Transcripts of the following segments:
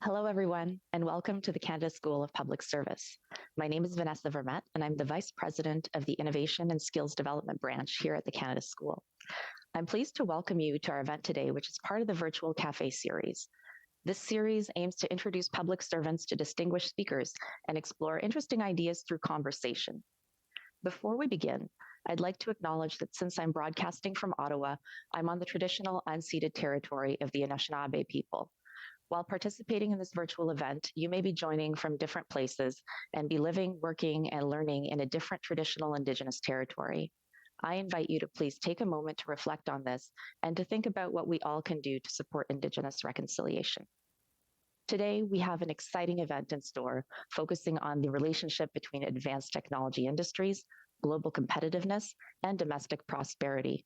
Hello, everyone, and welcome to the Canada School of Public Service. My name is Vanessa Vermette, and I'm the Vice President of the Innovation and Skills Development Branch here at the Canada School. I'm pleased to welcome you to our event today, which is part of the Virtual Cafe series. This series aims to introduce public servants to distinguished speakers and explore interesting ideas through conversation. Before we begin, I'd like to acknowledge that since I'm broadcasting from Ottawa, I'm on the traditional unceded territory of the Anishinaabe people. While participating in this virtual event, you may be joining from different places and be living, working, and learning in a different traditional Indigenous territory. I invite you to please take a moment to reflect on this and to think about what we all can do to support Indigenous reconciliation. Today, we have an exciting event in store focusing on the relationship between advanced technology industries, global competitiveness, and domestic prosperity.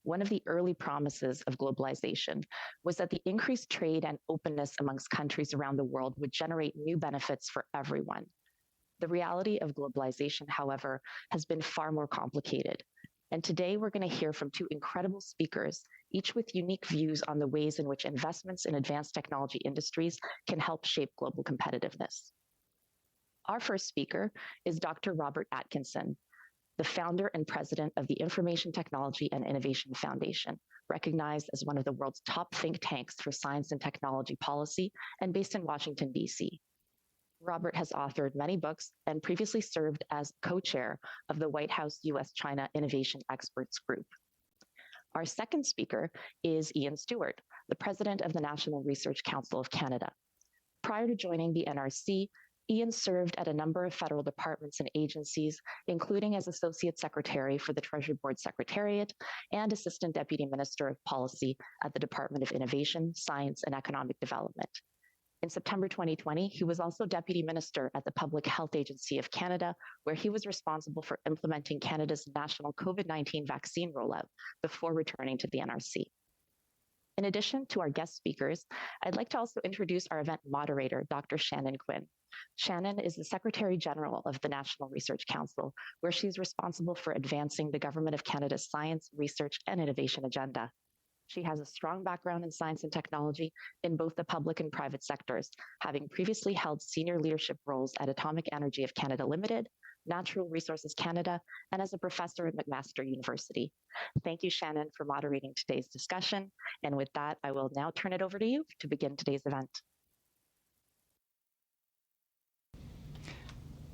One of the early promises of globalization was that the increased trade and openness amongst countries around the world would generate new benefits for everyone. The reality of globalization, however, has been far more complicated. And today we're going to hear from two incredible speakers, each with unique views on the ways in which investments in advanced technology industries can help shape global competitiveness. Our first speaker is Dr. Robert Atkinson, the founder and president of the Information Technology and Innovation Foundation, recognized as one of the world's top think tanks for science and technology policy and based in Washington, D.C. Robert has authored many books and previously served as co-chair of the White House U.S.-China Innovation Experts Group. Our second speaker is Ian Stewart, the president of the National Research Council of Canada. Prior to joining the NRC, Ian served at a number of federal departments and agencies, including as Associate Secretary for the Treasury Board Secretariat and Assistant Deputy Minister of Policy at the Department of Innovation, Science, and Economic Development. In September 2020, he was also Deputy Minister at the Public Health Agency of Canada, where he was responsible for implementing Canada's national COVID-19 vaccine rollout before returning to the NRC. In addition to our guest speakers, I'd like to also introduce our event moderator, Dr. Shannon Quinn. Shannon is the Secretary General of the National Research Council, where she's responsible for advancing the Government of Canada's science, research, and innovation agenda. She has a strong background in science and technology in both the public and private sectors, having previously held senior leadership roles at Atomic Energy of Canada Limited, Natural Resources Canada, and as a professor at McMaster University. Thank you, Shannon, for moderating today's discussion. And with that, I will now turn it over to you to begin today's event.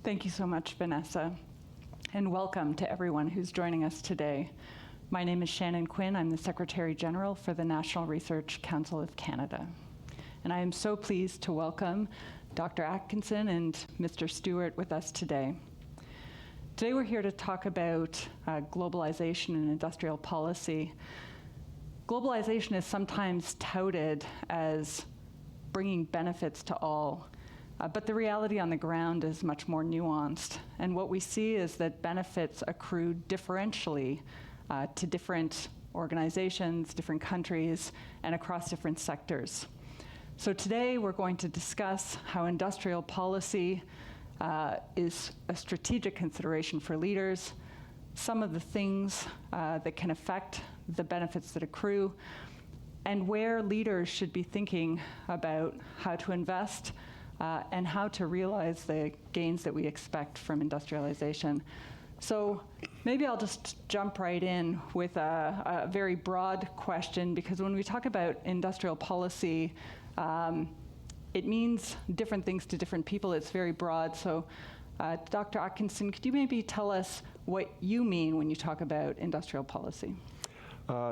Thank you so much, Vanessa, and welcome to everyone who's joining us today. My name is Shannon Quinn. I'm the Secretary General for the National Research Council of Canada. And I am so pleased to welcome Dr. Atkinson and Mr. Stewart with us today. Today we're here to talk about globalization and industrial policy. Globalization is sometimes touted as bringing benefits to all. But the reality on the ground is much more nuanced. And what we see is that benefits accrue differentially to different organizations, different countries, and across different sectors. So today we're going to discuss how industrial policy is a strategic consideration for leaders, some of the things that can affect the benefits that accrue, and where leaders should be thinking about how to invest and how to realize the gains that we expect from industrialization. So maybe I'll just jump right in with a very broad question, because when we talk about industrial policy, it means different things to different people. It's very broad. So Dr. Atkinson, could you maybe tell us what you mean when you talk about industrial policy?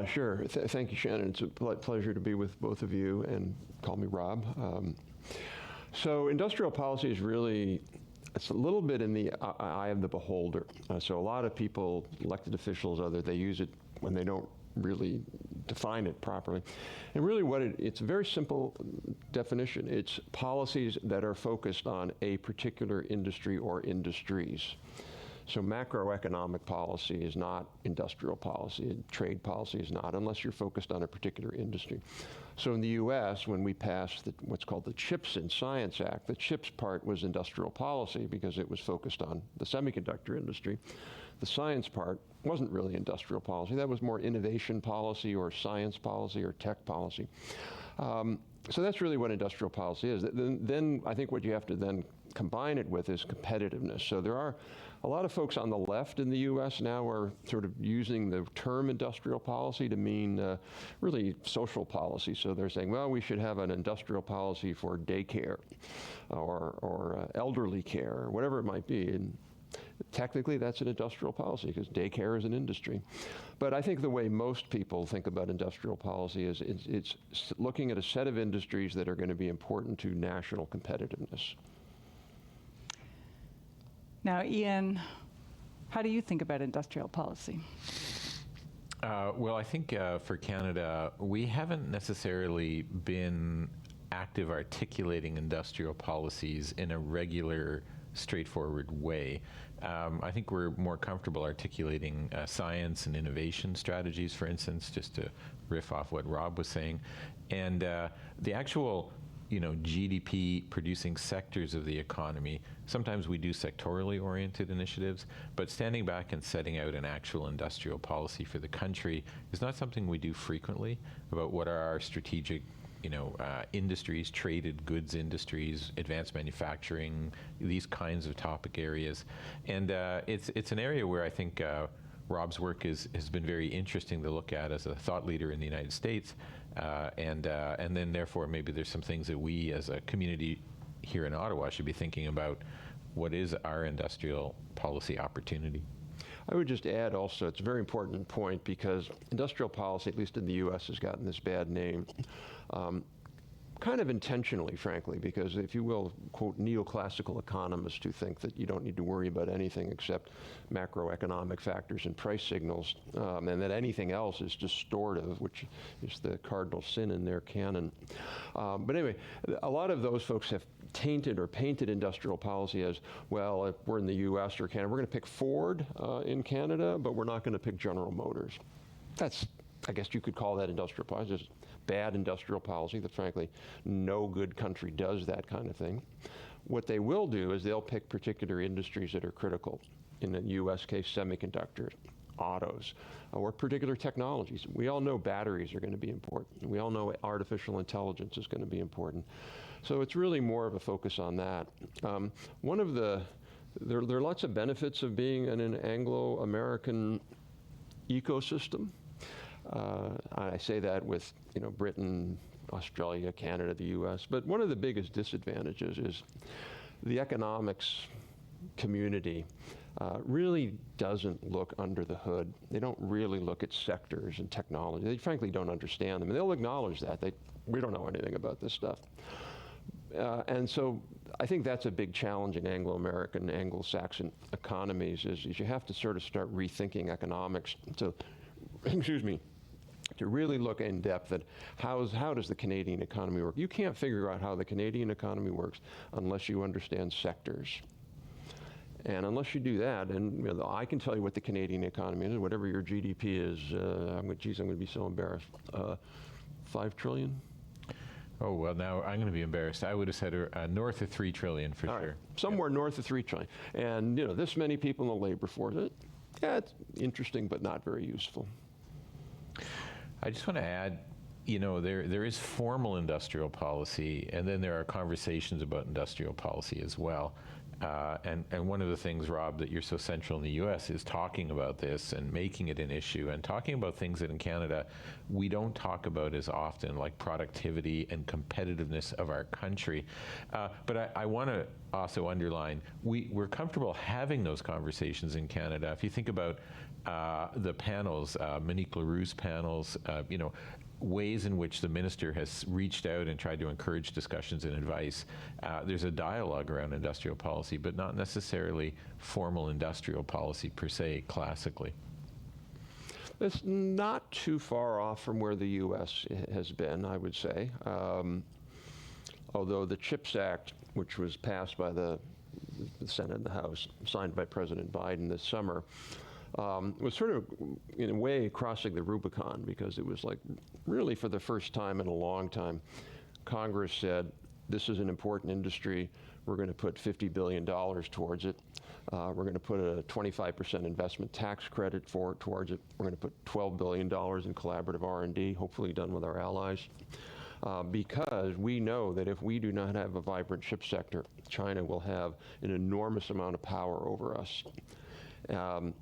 Sure. Thank you, Shannon. It's a pleasure to be with both of you, and call me Rob. So industrial policy is really, it's a little bit in the eye of the beholder. So a lot of people, elected officials, they use it when they don't really define it properly. And really it's a very simple definition. It's policies that are focused on a particular industry or industries. So macroeconomic policy is not industrial policy, trade policy is not, unless you're focused on a particular industry. So in the US, when we passed what's called the CHIPS and Science Act, the CHIPS part was industrial policy because it was focused on the semiconductor industry. The science part wasn't really industrial policy. That was more innovation policy or science policy or tech policy. So that's really what industrial policy is. Then I think what you have to then combine it with is competitiveness. So there are a lot of folks on the left in the US now are sort of using the term industrial policy to mean really social policy. So they're saying, well, we should have an industrial policy for daycare or elderly care, or whatever it might be. And technically, that's an industrial policy because daycare is an industry. But I think the way most people think about industrial policy is it's looking at a set of industries that are going to be important to national competitiveness. Now, Ian, how do you think about industrial policy? Well, I think for Canada, we haven't necessarily been active articulating industrial policies in a regular, straightforward way. I think we're more comfortable articulating science and innovation strategies, for instance, just to riff off what Rob was saying. And the actual GDP producing sectors of the economy, sometimes we do sectorally oriented initiatives, but standing back and setting out an actual industrial policy for the country is not something we do frequently about what are our strategic industries, traded goods industries, advanced manufacturing, these kinds of topic areas. And it's an area where I think Rob's work has been very interesting to look at as a thought leader in the United States. And then therefore maybe there's some things that we as a community here in Ottawa should be thinking about. What is our industrial policy opportunity? I would just add also, it's a very important point because industrial policy, at least in the US, has gotten this bad name. Kind of intentionally, frankly, because if you will, quote, neoclassical economists who think that you don't need to worry about anything except macroeconomic factors and price signals, and that anything else is distortive, which is the cardinal sin in their canon. But anyway, a lot of those folks have tainted or painted industrial policy as, well, if we're in the US or Canada, we're going to pick Ford in Canada, but we're not going to pick General Motors. That's, I guess you could call that industrial policy. Just bad industrial policy that frankly no good country does that kind of thing. What they will do is they'll pick particular industries that are critical. In the US case, semiconductors, autos, or particular technologies. We all know batteries are going to be important. We all know artificial intelligence is going to be important. So it's really more of a focus on that. There are lots of benefits of being in an Anglo-American ecosystem. I say that with Britain, Australia, Canada, the US, but one of the biggest disadvantages is the economics community really doesn't look under the hood. They don't really look at sectors and technology. They frankly don't understand them, and they'll acknowledge that. We don't know anything about this stuff. And so I think that's a big challenge in Anglo-American, Anglo-Saxon economies is you have to sort of start rethinking economics to, to really look in depth at how does the Canadian economy work. You can't figure out how the Canadian economy works unless you understand sectors. And unless you do that, and I can tell you what the Canadian economy is, whatever your GDP is, I'm going to be so embarrassed. 5 trillion? Oh, well, now I'm going to be embarrassed. I would have said north of 3 trillion for All sure. Right. Somewhere north of 3 trillion. And this many people in the labor force, it's interesting but not very useful. I just want to add, there is formal industrial policy, and then there are conversations about industrial policy as well. And one of the things, Rob, that you're so central in the U.S. is talking about this and making it an issue and talking about things that in Canada we don't talk about as often, like productivity and competitiveness of our country. But I want to also underline, we're comfortable having those conversations in Canada. If you think about the panels, Monique Leroux's panels, ways in which the minister has reached out and tried to encourage discussions and advice. There's a dialogue around industrial policy, but not necessarily formal industrial policy per se, classically. It's not too far off from where the U.S. has been, I would say. Although the CHIPS Act, which was passed by the the Senate and the House, signed by President Biden this summer, was sort of, in a way, crossing the Rubicon, because it was like, really for the first time in a long time, Congress said, this is an important industry. We're going to put $50 billion towards it. We're going to put a 25% investment tax credit towards it. We're going to put $12 billion in collaborative R&D, hopefully done with our allies. Because we know that if we do not have a vibrant chip sector, China will have an enormous amount of power over us. And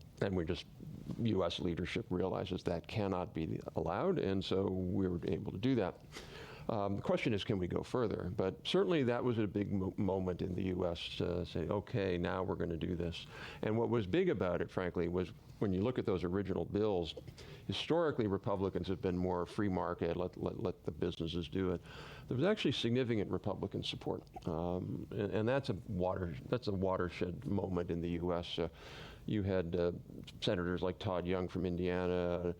U.S. leadership realizes that cannot be allowed, and so we were able to do that. The question is, can we go further? But certainly that was a big moment in the U.S. to say, okay, now we're going to do this. And what was big about it, frankly, was when you look at those original bills, historically Republicans have been more free market, let the businesses do it. There was actually significant Republican support, and that's a watershed moment in the U.S. You had senators like Todd Young from Indiana,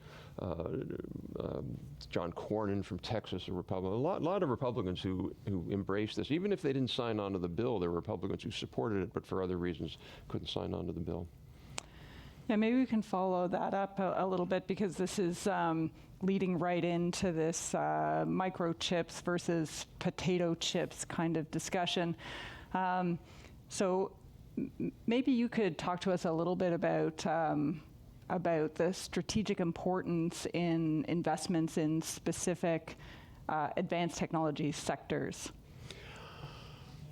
John Cornyn from Texas, a Republican. A lot of Republicans who embraced this. Even if they didn't sign on to the bill, there were Republicans who supported it, but for other reasons couldn't sign on to the bill. Yeah, maybe we can follow that up a little bit, because this is leading right into this microchips versus potato chips kind of discussion. So maybe you could talk to us a little bit about the strategic importance in investments in specific advanced technology sectors.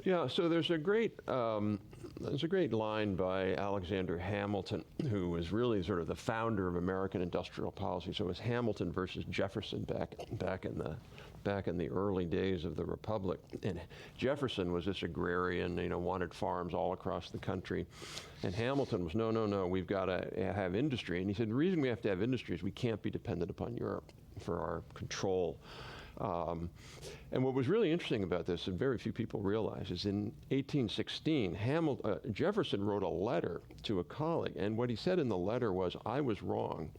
Yeah, so there's a great line by Alexander Hamilton, who was really sort of the founder of American industrial policy. So it was Hamilton versus Jefferson back in the early days of the Republic. And Jefferson was this agrarian, wanted farms all across the country. And Hamilton was, no, we've got to have industry. And he said, the reason we have to have industry is we can't be dependent upon Europe for our control. And what was really interesting about this, and very few people realize, is in 1816, Jefferson wrote a letter to a colleague. And what he said in the letter was, I was wrong.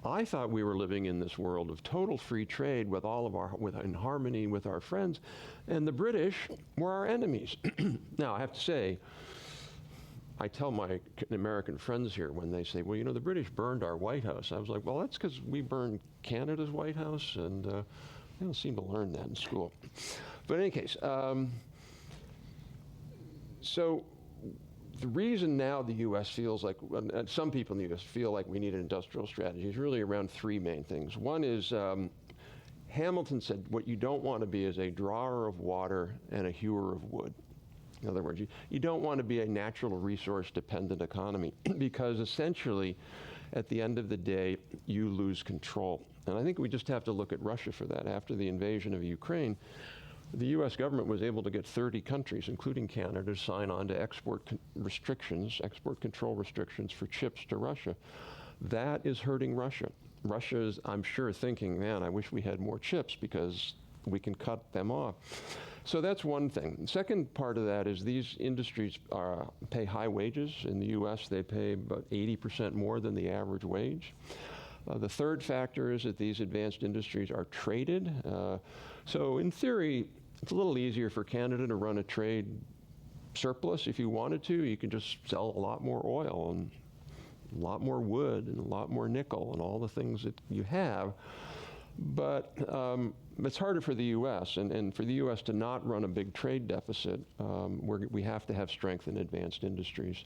I thought we were living in this world of total free trade in harmony with our friends, and the British were our enemies. Now, I have to say, I tell my American friends here when they say, well, the British burned our White House. I was like, well, that's because we burned Canada's White House, and they don't seem to learn that in school. But in any case, so the reason now the U.S. feels like, some people in the U.S. feel like we need an industrial strategy is really around three main things. One is, Hamilton said, what you don't want to be is a drawer of water and a hewer of wood. In other words, you don't want to be a natural resource dependent economy, because essentially, at the end of the day, you lose control. And I think we just have to look at Russia for that. After the invasion of Ukraine, the U.S. government was able to get 30 countries, including Canada, to sign on to export control restrictions for chips to Russia. That is hurting Russia. Russia is, I'm sure, thinking, man, I wish we had more chips because we can cut them off. So that's one thing. The second part of that is these industries pay high wages. In the U.S., they pay about 80% more than the average wage. The third factor is that these advanced industries are traded. So in theory, it's a little easier for Canada to run a trade surplus if you wanted to. You can just sell a lot more oil and a lot more wood and a lot more nickel and all the things that you have. But it's harder for the U.S. And for the U.S. to not run a big trade deficit, we have to have strength in advanced industries.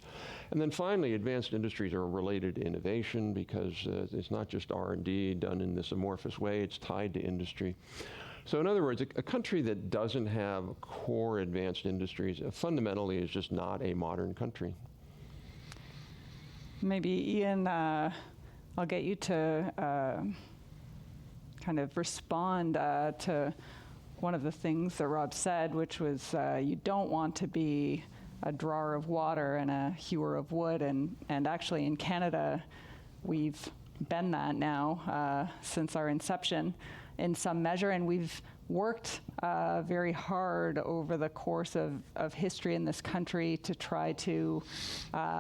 And then finally, advanced industries are related to innovation, because it's not just R&D done in this amorphous way, it's tied to industry. So in other words, a country that doesn't have core advanced industries fundamentally is just not a modern country. Maybe, Ian, I'll get you to kind of respond to one of the things that Rob said, which was you don't want to be a drawer of water and a hewer of wood. And actually in Canada, we've been that now since our inception in some measure. And we've worked very hard over the course of history in this country to try to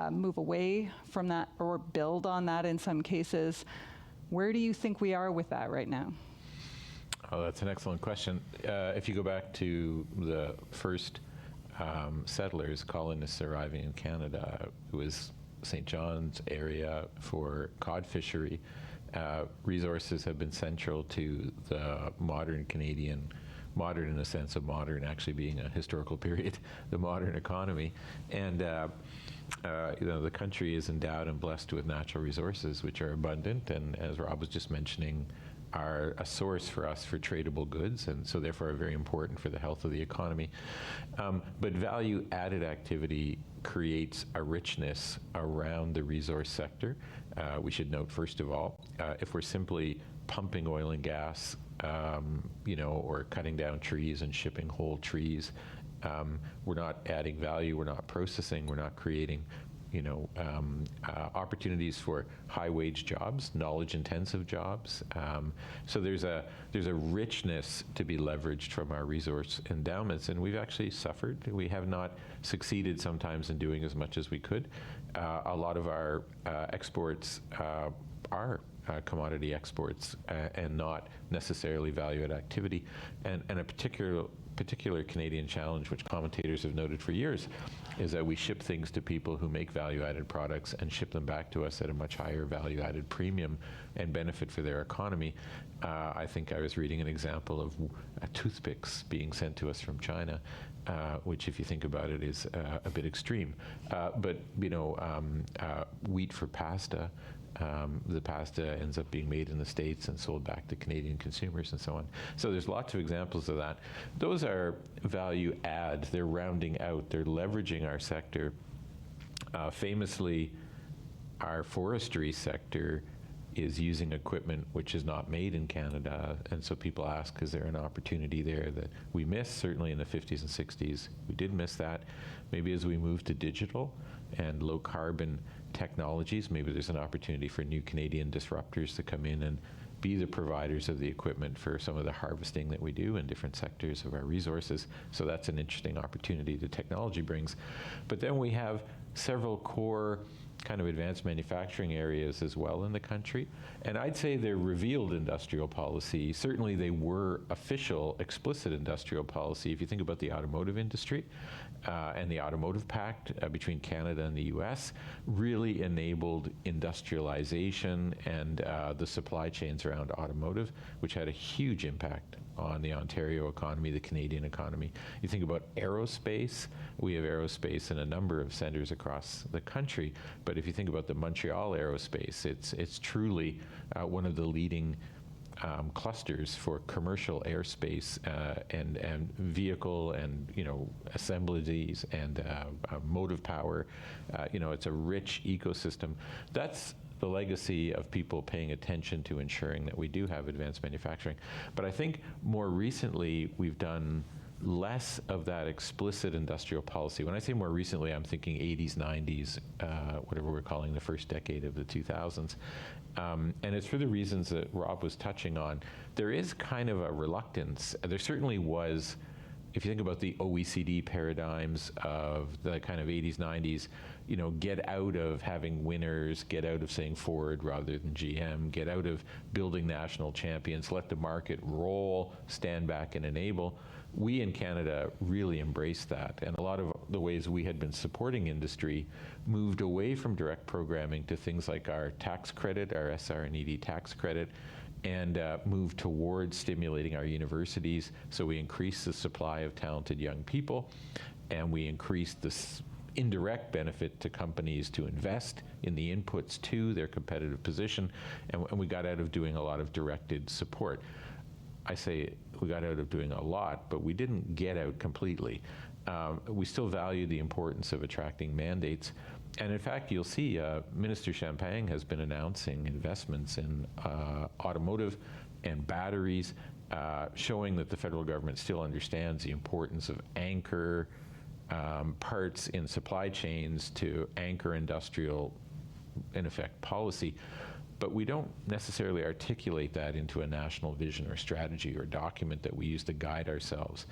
move away from that or build on that in some cases. Where do you think we are with that right now? Oh, that's an excellent question. If you go back to the first settlers, colonists arriving in Canada. It was St. John's area for cod fishery. Resources have been central to the modern Canadian, modern in the sense of modern actually being a historical period, the modern economy. And the country is endowed and blessed with natural resources which are abundant, and as Rob was just mentioning, are a source for us for tradable goods, and so therefore are very important for the health of the economy. But value-added activity creates a richness around the resource sector. We should note, first of all, if we're simply pumping oil and gas, or cutting down trees and shipping whole trees, we're not adding value, we're not processing, we're not creating opportunities for high-wage jobs, knowledge-intensive jobs. So there's a richness to be leveraged from our resource endowments, and we've actually suffered. We have not succeeded sometimes in doing as much as we could. A lot of our exports are commodity exports and not necessarily value-add activity, and a particular Canadian challenge, which commentators have noted for years, is that we ship things to people who make value-added products and ship them back to us at a much higher value-added premium and benefit for their economy. I think I was reading an example of toothpicks being sent to us from China, which, if you think about it, is a bit extreme. But wheat for pasta. The pasta ends up being made in the States and sold back to Canadian consumers and so on. So there's lots of examples of that. Those are value add. They're rounding out. They're leveraging our sector. Famously, our forestry sector is using equipment which is not made in Canada. And so people ask, is there an opportunity there that we missed? Certainly in the 50s and 60s, we did miss that. Maybe as we move to digital and low carbon technologies, maybe there's an opportunity for new Canadian disruptors to come in and be the providers of the equipment for some of the harvesting that we do in different sectors of our resources. So that's an interesting opportunity that technology brings. But then we have several core kind of advanced manufacturing areas as well in the country. And I'd say they're revealed industrial policy. Certainly they were official, explicit industrial policy. If you think about the automotive industry and the Automotive Pact between Canada and the US, really enabled industrialization and the supply chains around automotive, which had a huge impact on the Ontario economy, the Canadian economy. You think about aerospace, we have aerospace in a number of centers across the country, but if you think about the Montreal aerospace, it's truly one of the leading clusters for commercial airspace and vehicle and assemblies and motive power. It's a rich ecosystem. That's the legacy of people paying attention to ensuring that we do have advanced manufacturing. But I think more recently we've done less of that explicit industrial policy. When I say more recently, I'm thinking 80s, 90s, whatever we're calling the first decade of the 2000s. And it's for the reasons that Rob was touching on. There is kind of a reluctance. There certainly was, if you think about the OECD paradigms of the kind of 80s, 90s, get out of having winners, get out of saying Ford rather than GM, get out of building national champions, let the market roll, stand back and enable. We in Canada really embraced that, and a lot of the ways we had been supporting industry moved away from direct programming to things like our tax credit, our SR&ED tax credit, and moved towards stimulating our universities. So we increased the supply of talented young people, and we increased the indirect benefit to companies to invest in the inputs to their competitive position, and we got out of doing a lot of directed support. I say we got out of doing a lot, but we didn't get out completely. We still value the importance of attracting mandates. And in fact, you'll see Minister Champagne has been announcing investments in automotive and batteries, showing that the federal government still understands the importance of anchor parts in supply chains to anchor industrial, in effect, policy. But we don't necessarily articulate that into a national vision or strategy or document that we use to guide ourselves.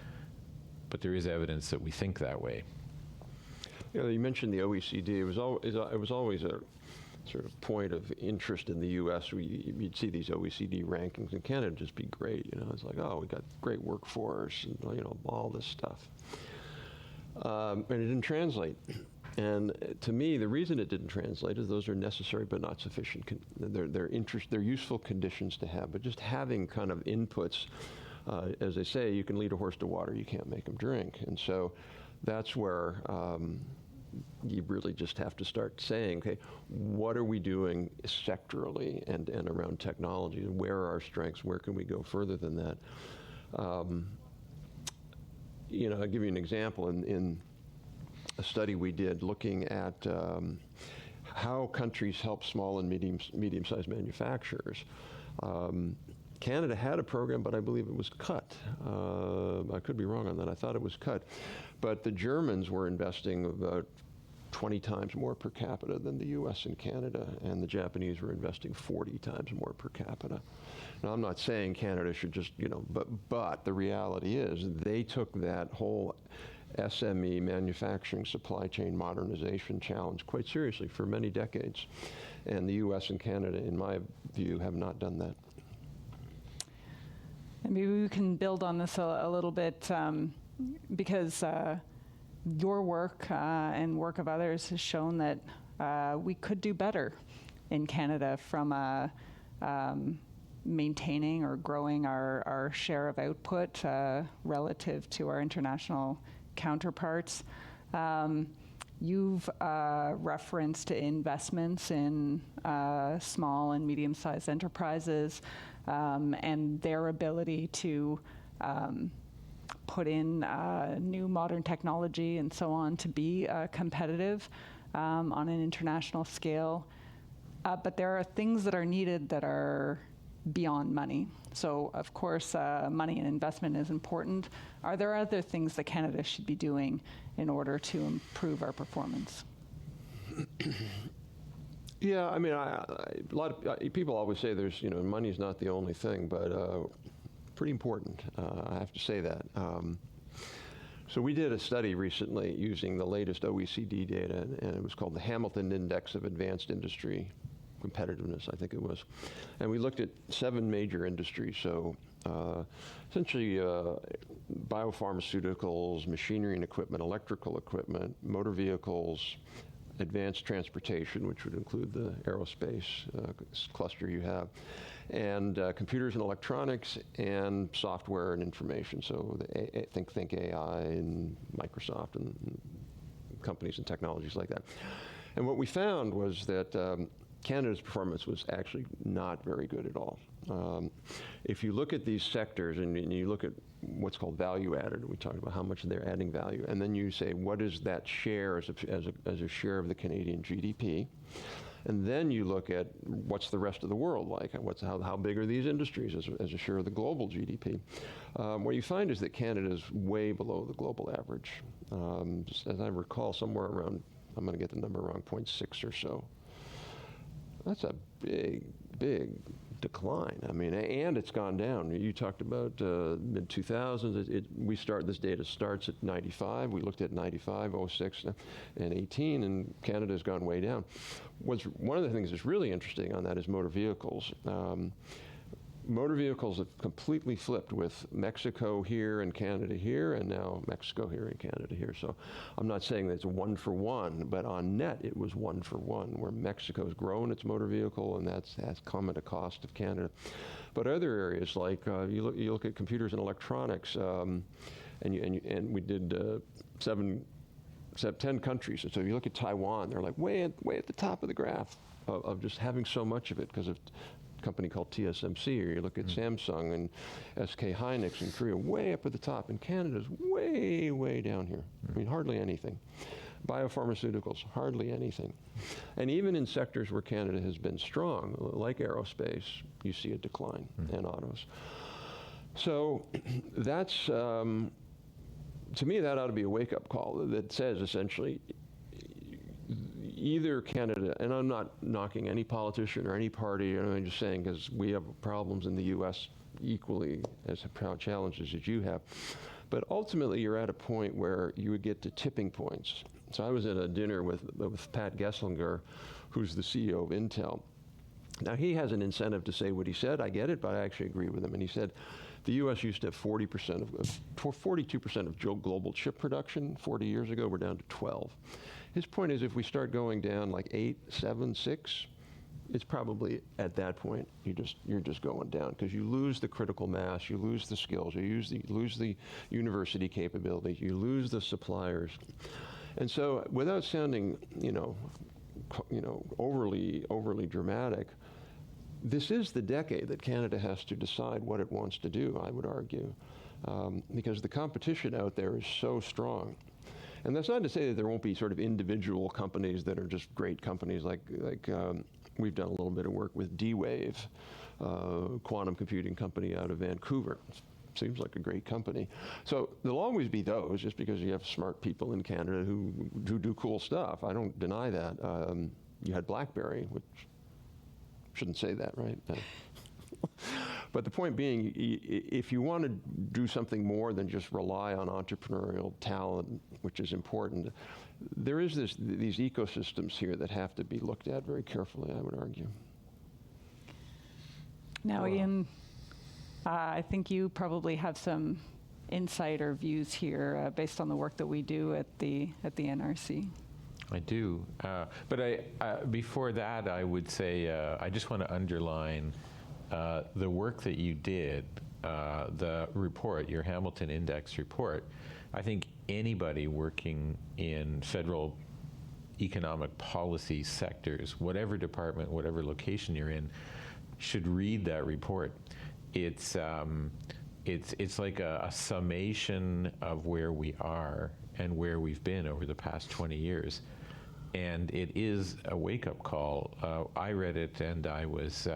But there is evidence that we think that way. You mentioned the OECD. It was always a sort of point of interest in the U.S. You'd see these OECD rankings, and Canada would just be great. It's like, oh, we got great workforce and all this stuff. And it didn't translate. And to me, the reason it didn't translate is those are necessary but not sufficient. They're useful conditions to have, but just having kind of inputs, as they say, you can lead a horse to water, you can't make him drink. And so that's where you really just have to start saying, okay, what are we doing sectorally and around technology? Where are our strengths? Where can we go further than that? You know, I'll give you an example. In a study we did looking at how countries help small and medium-sized manufacturers. Canada had a program, but I believe it was cut. I could be wrong on that. I thought it was cut. But the Germans were investing about 20 times more per capita than the US and Canada, and the Japanese were investing 40 times more per capita. Now, I'm not saying Canada should just, you know, but the reality is they took that whole SME manufacturing supply chain modernization challenge quite seriously for many decades. And the US and Canada, in my view, have not done that. And maybe we can build on this a little bit because your work and work of others has shown that we could do better in Canada from maintaining or growing our share of output relative to our international counterparts. You've referenced investments in small and medium-sized enterprises and their ability to put in new modern technology and so on to be competitive on an international scale. But there are things that are needed that are beyond money. So, of course, money and investment is important. Are there other things that Canada should be doing in order to improve our performance? Yeah, I mean, a lot of people always say there's, you know, money is not the only thing, but pretty important. I have to say that. So we did a study recently using the latest OECD data, and it was called the Hamilton Index of Advanced Industry Competitiveness, I think it was. And we looked at 7 major industries. So essentially biopharmaceuticals, machinery and equipment, electrical equipment, motor vehicles, advanced transportation, which would include the aerospace cluster you have, and computers and electronics, and software and information. So think AI and Microsoft and companies and technologies like that. And what we found was that Canada's performance was actually not very good at all. If you look at these sectors and you look at what's called value added, we talked about how much they're adding value, and then you say, what is that share as a share of the Canadian GDP? And then you look at what's the rest of the world like, how big are these industries as a share of the global GDP? What you find is that Canada is way below the global average. Just as I recall, somewhere around, I'm going to get the number wrong, 0.6 or so. That's a big, big decline. I mean, and it's gone down. You talked about mid-2000s. This data starts at 95. We looked at 95, 06, and 18, and Canada's gone way down. One of the things that's really interesting on that is motor vehicles. Motor vehicles have completely flipped with Mexico here and Canada here, and now Mexico here and Canada here. So I'm not saying that it's 1-for-1, but on net it was 1-for-1, where Mexico's grown its motor vehicle, and that's come at a cost of Canada. But other areas like you look at computers and electronics, and we did 10 countries. And so if you look at Taiwan, they're like way at the top of the graph of just having so much of it because of company called TSMC, or you look at Samsung and SK Hynix in Korea, way up at the top, and Canada's way, way down here. I mean, hardly anything. Biopharmaceuticals, hardly anything. And even in sectors where Canada has been strong, like aerospace, you see a decline, and autos. So that's, to me, that ought to be a wake-up call that says, essentially, either Canada, and I'm not knocking any politician or any party, I'm just saying because we have problems in the U.S. equally as challenges as you have, but ultimately you're at a point where you would get to tipping points. So I was at a dinner with Pat Gesslinger, who's the CEO of Intel. Now he has an incentive to say what he said, I get it, but I actually agree with him, and he said, The U.S. used to have 42% of global chip production 40 years ago. We're down to 12. His point is if we start going down like 8, 7, 6, it's probably at that point you're just going down because you lose the critical mass, you lose the skills, you lose the university capability, you lose the suppliers. And so without sounding, overly dramatic, this is the decade that Canada has to decide what it wants to do, I would argue, because the competition out there is so strong. And that's not to say that there won't be sort of individual companies that are just great companies like we've done a little bit of work with D-Wave, quantum computing company out of Vancouver. Seems like a great company. So there'll always be those, just because you have smart people in Canada who do cool stuff. I don't deny that. You had BlackBerry, which shouldn't say that, right? But the point being, if you want to do something more than just rely on entrepreneurial talent, which is important, there is these ecosystems here that have to be looked at very carefully, I would argue. Now, Ian, I think you probably have some insight or views here based on the work that we do at the NRC. I do, but before that, I would say I just want to underline the work that you did, the report, your Hamilton Index report. I think anybody working in federal economic policy sectors, whatever department, whatever location you're in, should read that report. It's like a summation of where we are and where we've been over the past 20 years. And it is a wake-up call. I read it and I was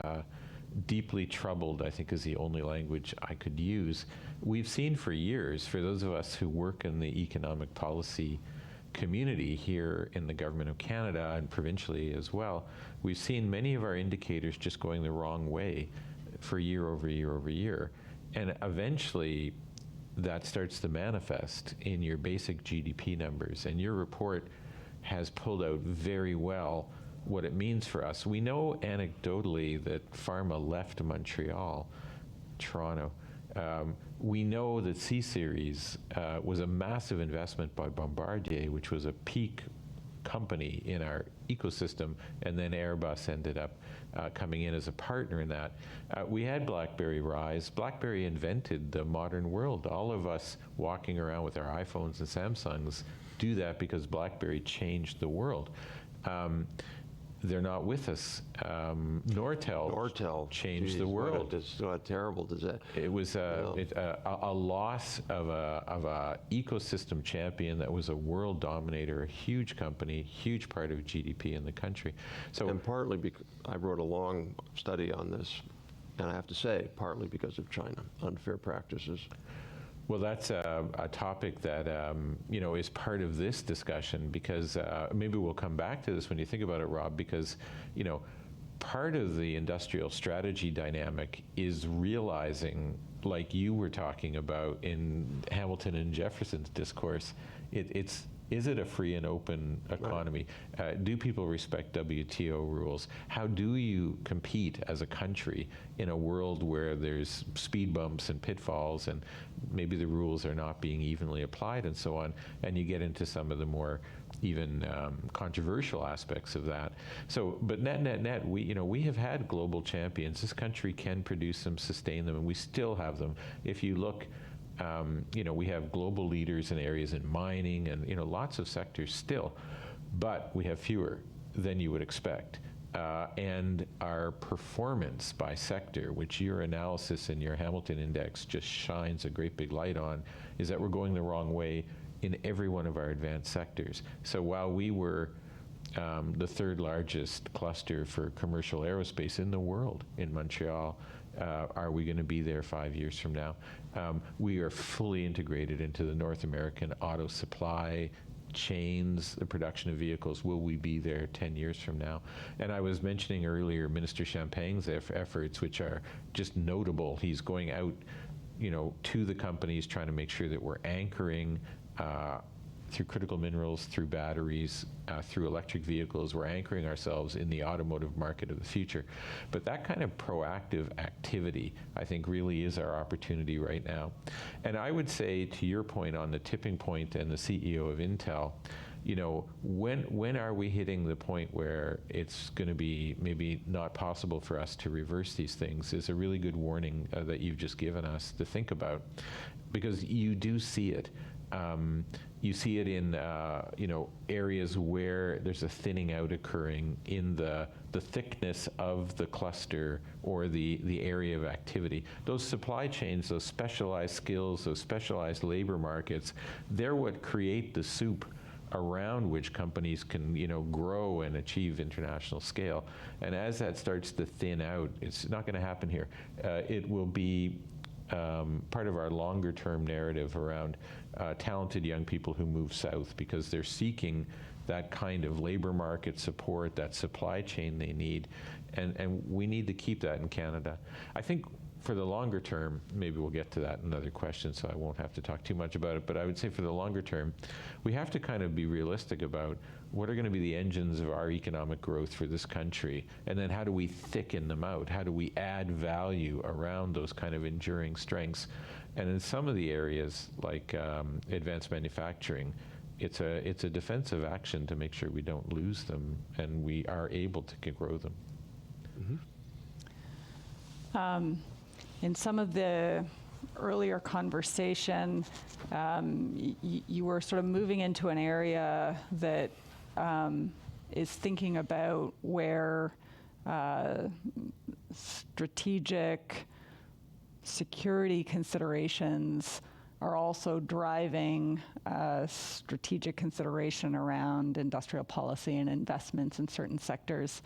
deeply troubled, I think is the only language I could use. We've seen for years, for those of us who work in the economic policy community here in the Government of Canada and provincially as well, we've seen many of our indicators just going the wrong way for year over year over year. And eventually that starts to manifest in your basic GDP numbers. And your report has pulled out very well what it means for us. We know anecdotally that pharma left Montreal, Toronto. We know that C-Series was a massive investment by Bombardier, which was a peak company in our ecosystem, and then Airbus ended up coming in as a partner in that. We had BlackBerry rise. BlackBerry invented the modern world. All of us walking around with our iPhones and Samsungs do that because BlackBerry changed the world. They're not with us. Nortel changed the world. What a terrible disaster. It was a loss of a ecosystem champion that was a world dominator, a huge company, huge part of GDP in the country. So, and partly because I wrote a long study on this, and I have to say, partly because of China, unfair practices. Well, that's a topic that is part of this discussion, because maybe we'll come back to this when you think about it, Rob, because part of the industrial strategy dynamic is realizing, like you were talking about in Hamilton and Jefferson's discourse, is it a free and open economy? Right. Do people respect WTO rules? How do you compete as a country in a world where there's speed bumps and pitfalls, and maybe the rules are not being evenly applied and so on, and you get into some of the more even controversial aspects of that. So, but net, we have had global champions. This country can produce them, sustain them, and we still have them. If you look, we have global leaders in areas in mining and, lots of sectors still, but we have fewer than you would expect. And our performance by sector, which your analysis in your Hamilton Index just shines a great big light on, is that we're going the wrong way in every one of our advanced sectors. So while we were the third largest cluster for commercial aerospace in the world in Montreal, are we going to be there 5 years from now? We are fully integrated into the North American auto supply chains, the production of vehicles. Will we be there 10 years from now? And I was mentioning earlier Minister Champagne's efforts, which are just notable. He's going out, to the companies, trying to make sure that we're anchoring through critical minerals, through batteries, through electric vehicles. We're anchoring ourselves in the automotive market of the future. But that kind of proactive activity, I think, really is our opportunity right now. And I would say, to your point on the tipping point and the CEO of Intel, you know, when are we hitting the point where it's going to be maybe not possible for us to reverse these things is a really good warning that you've just given us to think about, because you do see it. You see it in you know, areas where there's a thinning out occurring in the thickness of the cluster or the area of activity. Those supply chains, those specialized skills, those specialized labor markets, they're what create the soup around which companies can, you know, grow and achieve international scale. And as that starts to thin out, it's not going to happen here. It will be part of our longer term narrative around talented young people who move south because they're seeking that kind of labor market support, that supply chain they need. And we need to keep that in Canada. I think for the longer term, maybe we'll get to that in another question, so I won't have to talk too much about it, but I would say for the longer term, we have to kind of be realistic about what are going to be the engines of our economic growth for this country, and then how do we thicken them out? How do we add value around those kind of enduring strengths? And in some of the areas, like advanced manufacturing, it's a defensive action to make sure we don't lose them and we are able to grow them. Mm-hmm. In some of the earlier conversation, you were sort of moving into an area that is thinking about where strategic security considerations are also driving strategic consideration around industrial policy and investments in certain sectors.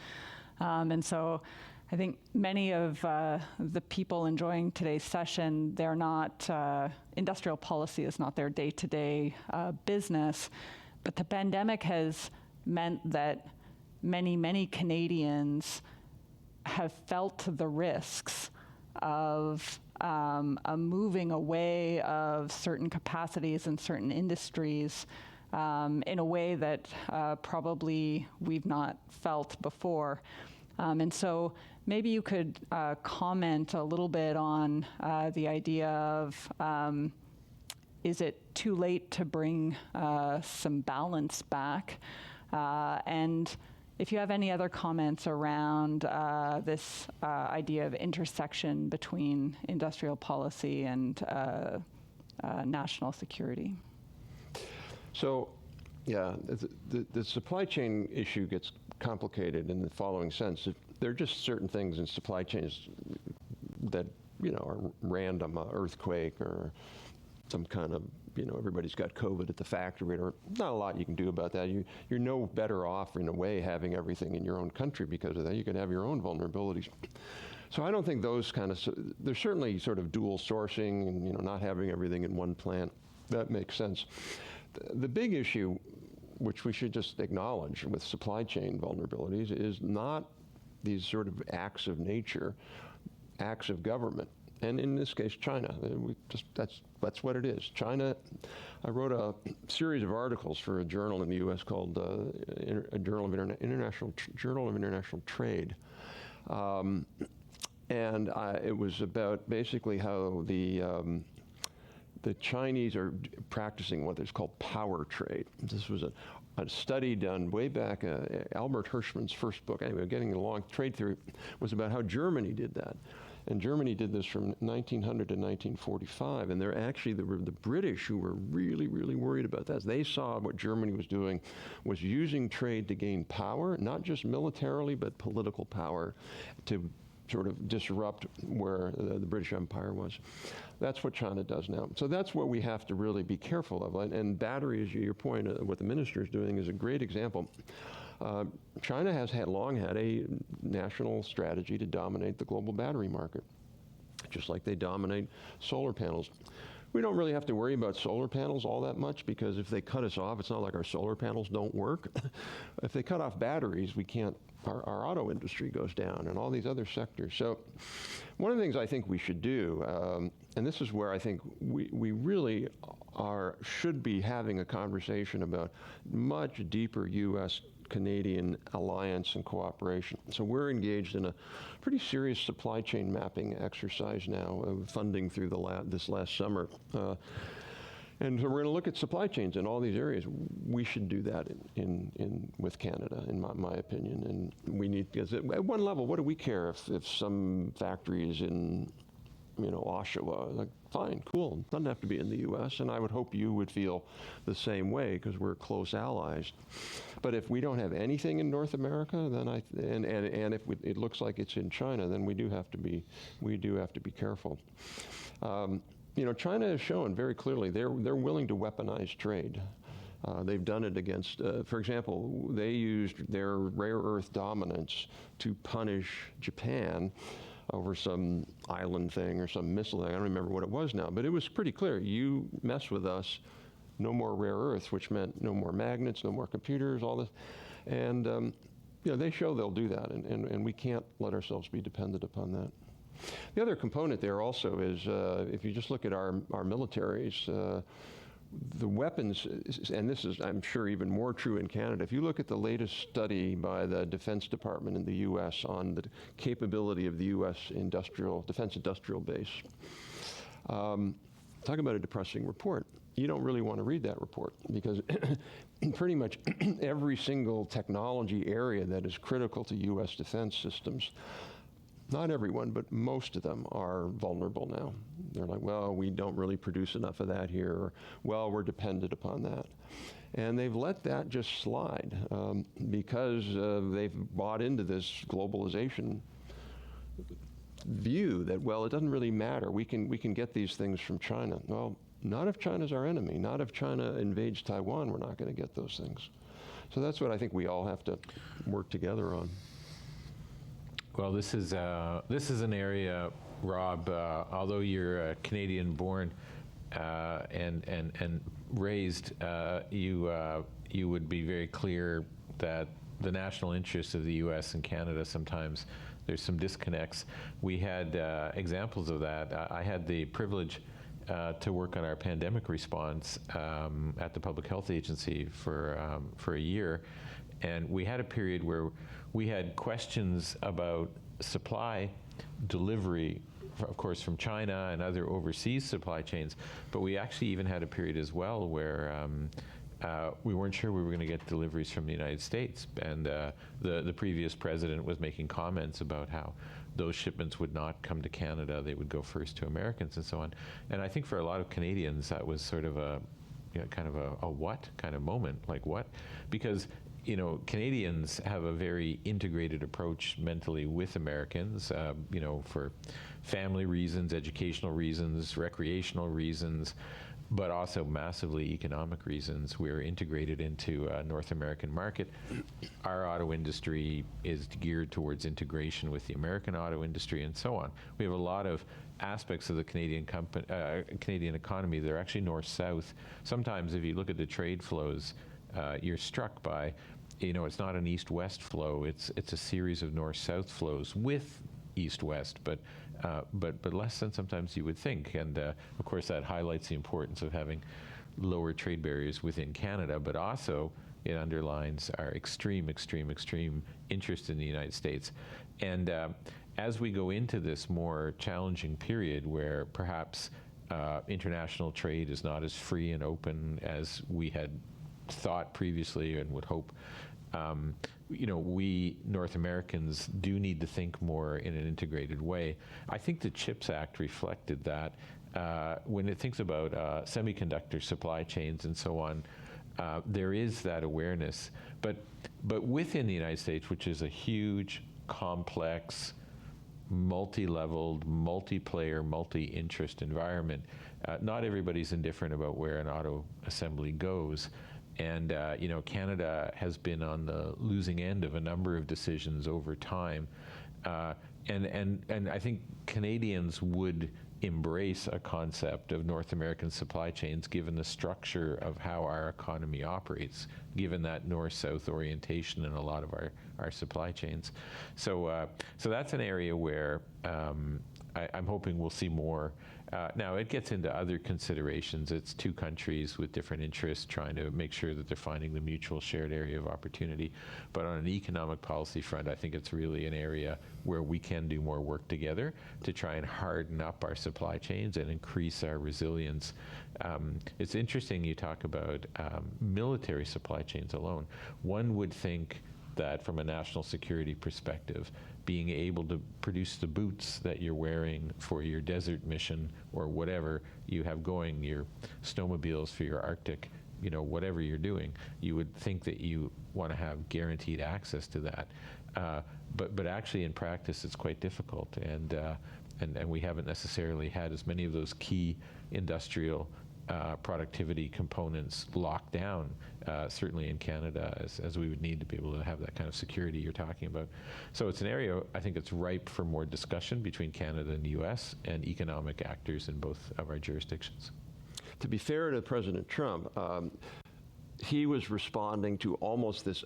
And so I think many of the people enjoying today's session, they're not, industrial policy is not their day-to-day business, but the pandemic has meant that many Canadians have felt the risks of a moving away of certain capacities and certain industries in a way that probably we've not felt before. And so maybe you could comment a little bit on the idea of is it too late to bring some balance back? And if you have any other comments around this idea of intersection between industrial policy and national security. So, yeah, the supply chain issue gets complicated in the following sense. There are just certain things in supply chains that, you know, are random, earthquake or some kind of, you know, everybody's got COVID at the factory, or not a lot you can do about that. You're no better off in a way having everything in your own country because of that. You could have your own vulnerabilities. So I don't think those kind of, there's certainly sort of dual sourcing and, you know, not having everything in one plant. That makes sense. The big issue, which we should just acknowledge with supply chain vulnerabilities, is not these sort of acts of nature, acts of government. And in this case, China. That's what it is. China, I wrote a series of articles for a journal in the U.S. called Journal of International Trade. And it was about basically how the Chinese are practicing what is called power trade. This was a study done way back, Albert Hirschman's first book, anyway, Getting Along, Trade Theory, was about how Germany did that. And Germany did this from 1900 to 1945, and they're actually the British who were really, really worried about that. They saw what Germany was doing was using trade to gain power, not just militarily, but political power to sort of disrupt where the British Empire was. That's what China does now. So that's what we have to really be careful of. And batteries, your point, what the minister is doing is a great example. China has long had a national strategy to dominate the global battery market, just like they dominate solar panels. We don't really have to worry about solar panels all that much, because if they cut us off, it's not like our solar panels don't work. If they cut off batteries, we can't, our auto industry goes down and all these other sectors. So one of the things I think we should do, and this is where I think we really should be having a conversation about much deeper U.S.-Canadian alliance and cooperation. So we're engaged in a pretty serious supply chain mapping exercise now, funding through this last summer. And so we're going to look at supply chains in all these areas. We should do that with Canada, in my opinion. And we need, because at one level, what do we care if some factory is in, Oshawa? Like, fine, cool. It doesn't have to be in the U.S. And I would hope you would feel the same way, because we're close allies. But if we don't have anything in North America, then and if it looks like it's in China, then we do have to be careful. China has shown very clearly they're willing to weaponize trade. They've done it against, for example, they used their rare earth dominance to punish Japan over some island thing or some missile thing. I don't remember what it was now, but it was pretty clear. You mess with us, no more rare earths, which meant no more magnets, no more computers, all this. And they show they'll do that, and we can't let ourselves be dependent upon that. The other component there also is, if you just look at our militaries, the weapons, and this is, I'm sure, even more true in Canada. If you look at the latest study by the Defense Department in the U.S. on the capability of the U.S. defense industrial base, talk about a depressing report. You don't really want to read that report, because pretty much every single technology area that is critical to U.S. defense systems, not everyone, but most of them are vulnerable now. They're like, well, we don't really produce enough of that here, or, well, we're dependent upon that. And they've let that just slide because they've bought into this globalization view that, well, it doesn't really matter. We can get these things from China. Well, not if China's our enemy. Not if China invades Taiwan, we're not going to get those things. So that's what I think we all have to work together on. Well, this is an area, Rob. Although you're Canadian-born and raised, you would be very clear that the national interests of the U.S. and Canada, sometimes there's some disconnects. We had examples of that. I had the privilege to work on our pandemic response at the Public Health Agency for a year, and we had a period where we had questions about supply delivery, of course, from China and other overseas supply chains, but we actually even had a period as well where we weren't sure we were going to get deliveries from the United States, and the previous president was making comments about how those shipments would not come to Canada, they would go first to Americans and so on. And I think for a lot of Canadians that was sort of a kind of a what kind of moment, like what? Because Canadians have a very integrated approach mentally with Americans, for family reasons, educational reasons, recreational reasons, but also massively economic reasons. We're integrated into a North American market. Our auto industry is geared towards integration with the American auto industry and so on. We have a lot of aspects of the Canadian economy that are actually north-south. Sometimes if you look at the trade flows, you're struck by, it's not an east-west flow. It's a series of north-south flows with east-west, but less than sometimes you would think. And of course, that highlights the importance of having lower trade barriers within Canada, but also it underlines our extreme interest in the United States. And as we go into this more challenging period where perhaps international trade is not as free and open as we had thought previously and would hope, we North Americans do need to think more in an integrated way. I think the CHIPS Act reflected that. When it thinks about semiconductor supply chains and so on, there is that awareness. But within the United States, which is a huge, complex, multi-leveled, multi-player, multi-interest environment, not everybody's indifferent about where an auto assembly goes. And Canada has been on the losing end of a number of decisions over time, and I think Canadians would embrace a concept of North American supply chains given the structure of how our economy operates, given that north-south orientation in a lot of our supply chains. So that's an area where I'm hoping we'll see more. Now, it gets into other considerations. It's two countries with different interests trying to make sure that they're finding the mutual shared area of opportunity. But on an economic policy front, I think it's really an area where we can do more work together to try and harden up our supply chains and increase our resilience. It's interesting you talk about military supply chains alone. One would think that from a national security perspective, being able to produce the boots that you're wearing for your desert mission or whatever you have going, your snowmobiles for your Arctic, whatever you're doing, you would think that you want to have guaranteed access to that. But actually in practice, it's quite difficult. And we haven't necessarily had as many of those key industrial productivity components locked down, certainly in Canada, as we would need to be able to have that kind of security you're talking about. So it's an area, I think it's ripe for more discussion between Canada and the US and economic actors in both of our jurisdictions. To be fair to President Trump, he was responding to almost this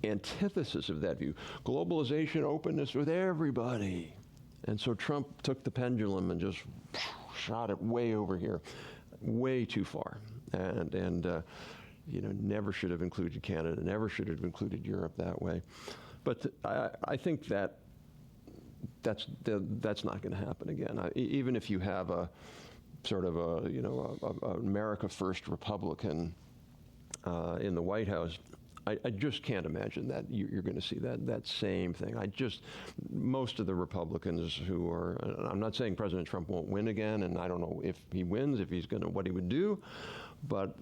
antithesis of that view. Globalization, openness with everybody. And so Trump took the pendulum and just shot it way over here. Way too far, and never should have included Canada, never should have included Europe that way. But I think that's not going to happen again. Even if you have a sort of a America First Republican in the White House, I just can't imagine that you're going to see that same thing. Most of the Republicans who are, I'm not saying President Trump won't win again, and I don't know if he wins, if he's going to, what he would do, but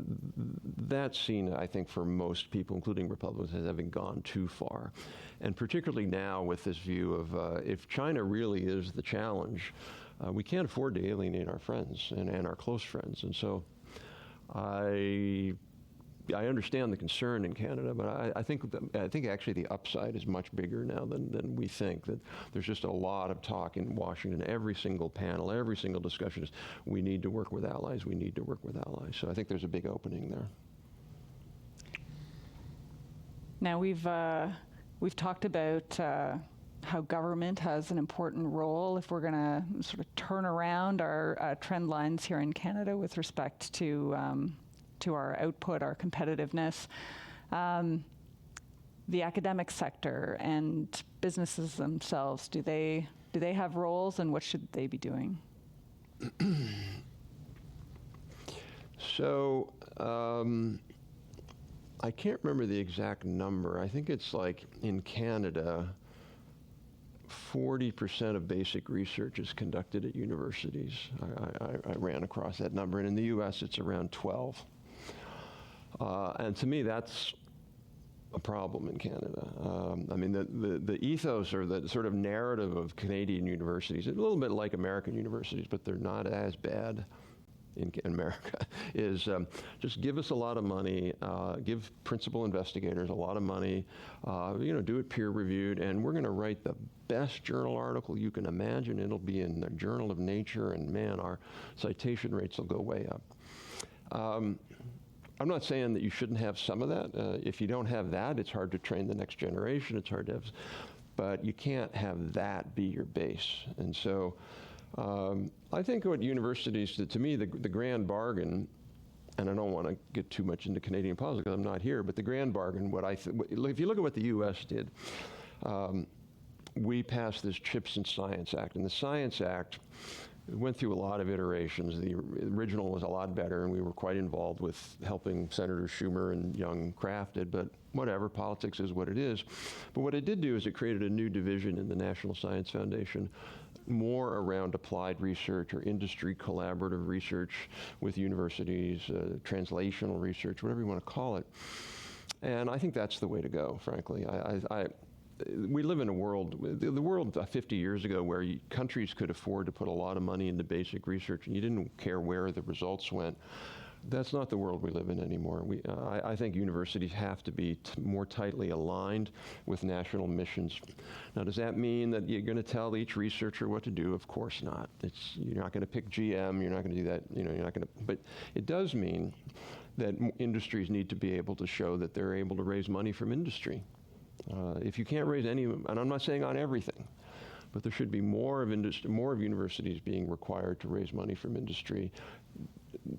that's seen, I think, for most people, including Republicans, as having gone too far. And particularly now with this view of if China really is the challenge, we can't afford to alienate our friends and our close friends. And so I understand the concern in Canada, but I think actually the upside is much bigger now than we think. That there's just a lot of talk in Washington. Every single panel, every single discussion is, we need to work with allies. We need to work with allies. So I think there's a big opening there. Now we've talked about how government has an important role if we're going to sort of turn around our trend lines here in Canada with respect to our output, our competitiveness. The academic sector and businesses themselves, do they have roles, and what should they be doing? So I can't remember the exact number. I think it's like in Canada, 40% of basic research is conducted at universities. I ran across that number, and in the US it's around 12. And to me, that's a problem in Canada. I mean, the ethos or the sort of narrative of Canadian universities, a little bit like American universities, but they're not as bad in America, is just give us a lot of money, give principal investigators a lot of money, do it peer reviewed, and we're going to write the best journal article you can imagine. It'll be in the Journal of Nature, and man, our citation rates will go way up. I'm not saying that you shouldn't have some of that. If you don't have that, it's hard to train the next generation. It's hard to have, but you can't have that be your base. And so I think what universities, to me, the grand bargain, and I don't want to get too much into Canadian politics because I'm not here, but the grand bargain, if you look at what the U.S. did, we passed this CHIPS and Science Act. And the Science Act went through a lot of iterations. The original was a lot better, and we were quite involved with helping Senator Schumer and Young craft it, but whatever, politics is what it is. But what it did do is it created a new division in the National Science Foundation, more around applied research or industry collaborative research with universities, translational research, whatever you want to call it. And I think that's the way to go, frankly. We live in a world, the world 50 years ago, where countries could afford to put a lot of money into basic research and you didn't care where the results went. That's not the world we live in anymore. I think universities have to be more tightly aligned with national missions. Now, does that mean that you're going to tell each researcher what to do? Of course not. You're not going to pick GM. You're not going to do that. You're not going to. But it does mean that industries need to be able to show that they're able to raise money from industry. If you can't raise any, and I'm not saying on everything, but there should be more of universities being required to raise money from industry.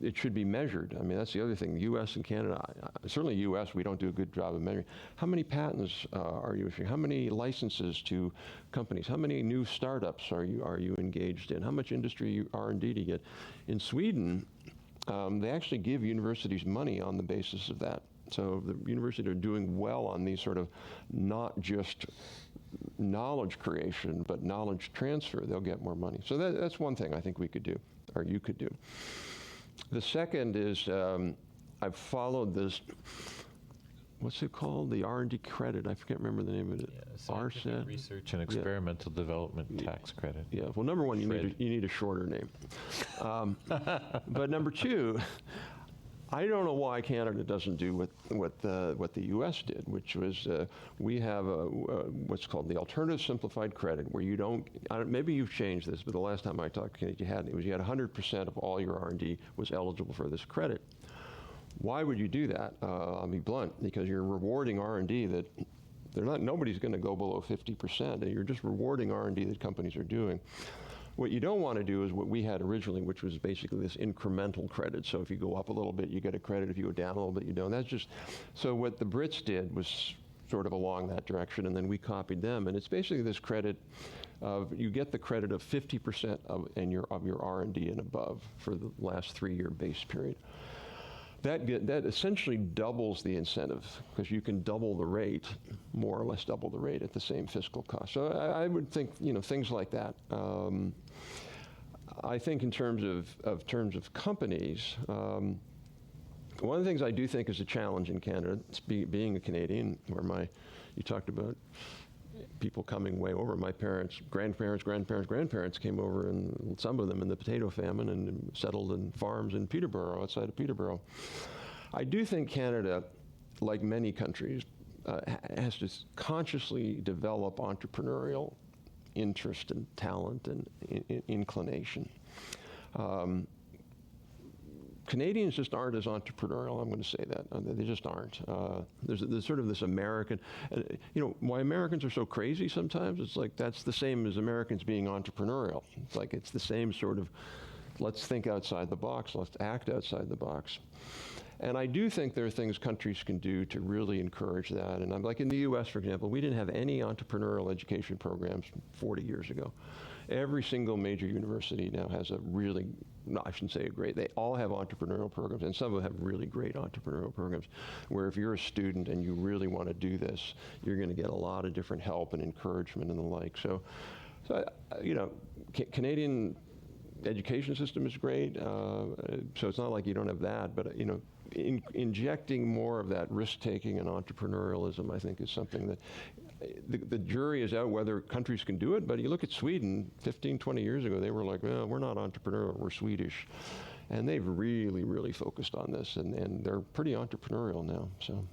It should be measured. I mean, that's the other thing. The U.S. and Canada, certainly U.S., we don't do a good job of measuring. How many patents are you issuing? How many licenses to companies? How many new startups are you engaged in? How much industry R&D do you get? In Sweden, they actually give universities money on the basis of that. So the universities are doing well on these sort of not just knowledge creation, but knowledge transfer. They'll get more money. So that's one thing I think we could do, or you could do. The second is I've followed this, what's it called? The R&D credit. I can't remember the name of it. Scientific Research and Experimental Development Tax Credit. Yeah, well, number one, you need a shorter name. But number two, I don't know why Canada doesn't do what the U.S. did, which was we have what's called the alternative simplified credit, where you don't. Maybe you've changed this, but the last time I talked, you had 100% of all your R&D was eligible for this credit. Why would you do that? I'll be blunt, because you're rewarding R&D that nobody's going to go below 50%, and you're just rewarding R&D that companies are doing. What you don't want to do is what we had originally, which was basically this incremental credit. So if you go up a little bit, you get a credit. If you go down a little bit, you don't. That's just, so what the Brits did was sort of along that direction, and then we copied them. And it's basically this credit of, you get the credit of 50% of your R&D and above for the last 3-year base period. That essentially doubles the incentive, because you can double the rate, more or less double the rate at the same fiscal cost. So I would think, things like that. I think in terms of companies, one of the things I do think is a challenge in Canada, being a Canadian, where you talked about people coming way over. My parents, grandparents came over, and some of them in the potato famine, and settled in farms in Peterborough, outside of Peterborough. I do think Canada, like many countries, has to consciously develop entrepreneurial interest and talent and inclination. Canadians just aren't as entrepreneurial. I'm going to say that. They just aren't. There's sort of this American, why Americans are so crazy sometimes, it's like that's the same as Americans being entrepreneurial. It's like it's the same sort of, let's think outside the box, let's act outside the box. And I do think there are things countries can do to really encourage that. And I'm like in the U.S., for example, we didn't have any entrepreneurial education programs 40 years ago. Every single major university now has a really, no, I shouldn't say a great, they all have entrepreneurial programs, and some of them have really great entrepreneurial programs, where if you're a student and you really want to do this, you're going to get a lot of different help and encouragement and the like. So Canadian education system is great, so it's not like you don't have that, but injecting more of that risk-taking and entrepreneurialism, I think, is something that the jury is out whether countries can do it. But you look at Sweden 15, 20 years ago, they were like, well, we're not entrepreneurial, we're Swedish. And they've really, really focused on this, and they're pretty entrepreneurial now. So.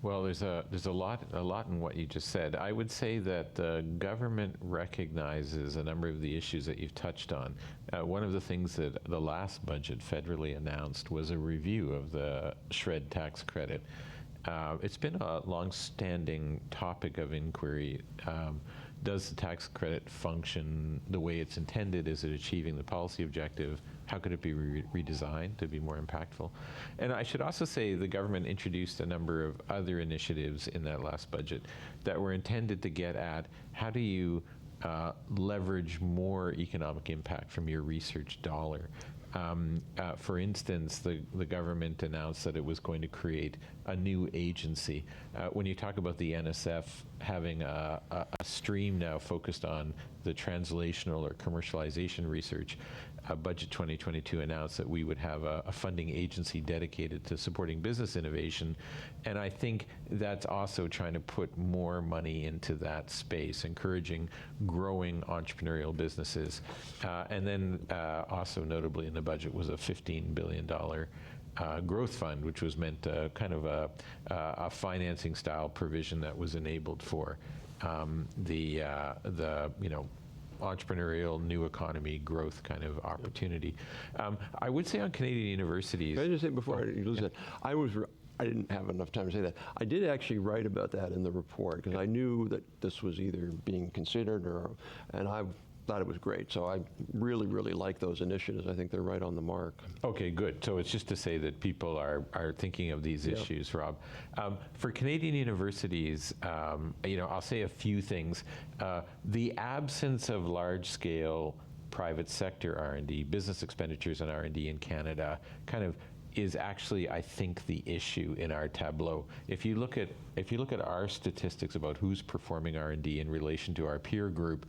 Well, there's a lot in what you just said. I would say that the government recognizes a number of the issues that you've touched on. One of the things that the last budget federally announced was a review of the SR&ED tax credit. It's been a long-standing topic of inquiry. Does the tax credit function the way it's intended? Is it achieving the policy objective? How could it be redesigned to be more impactful? And I should also say the government introduced a number of other initiatives in that last budget that were intended to get at how do you leverage more economic impact from your research dollar. For instance, the government announced that it was going to create a new agency. When you talk about the NSF having a stream now focused on the translational or commercialization research. Budget 2022 announced that we would have a funding agency dedicated to supporting business innovation. And I think that's also trying to put more money into that space, encouraging growing entrepreneurial businesses. And then also notably in the budget was a $15 billion growth fund, which was meant kind of a financing style provision that was enabled for the entrepreneurial new economy growth kind of opportunity. I would say on Canadian universities. Can I just say before you lose that, I didn't have enough time to say that. I did actually write about that in the report because I knew that this was either being considered and I thought it was great. So I really, really like those initiatives. I think they're right on the mark. Okay, good. So it's just to say that people are thinking of these issues, Rob. For Canadian universities, I'll say a few things. The absence of large-scale private sector R&D, business expenditures on R&D in Canada, kind of is actually, I think, the issue in our tableau. If you look at our statistics about who's performing R&D in relation to our peer group,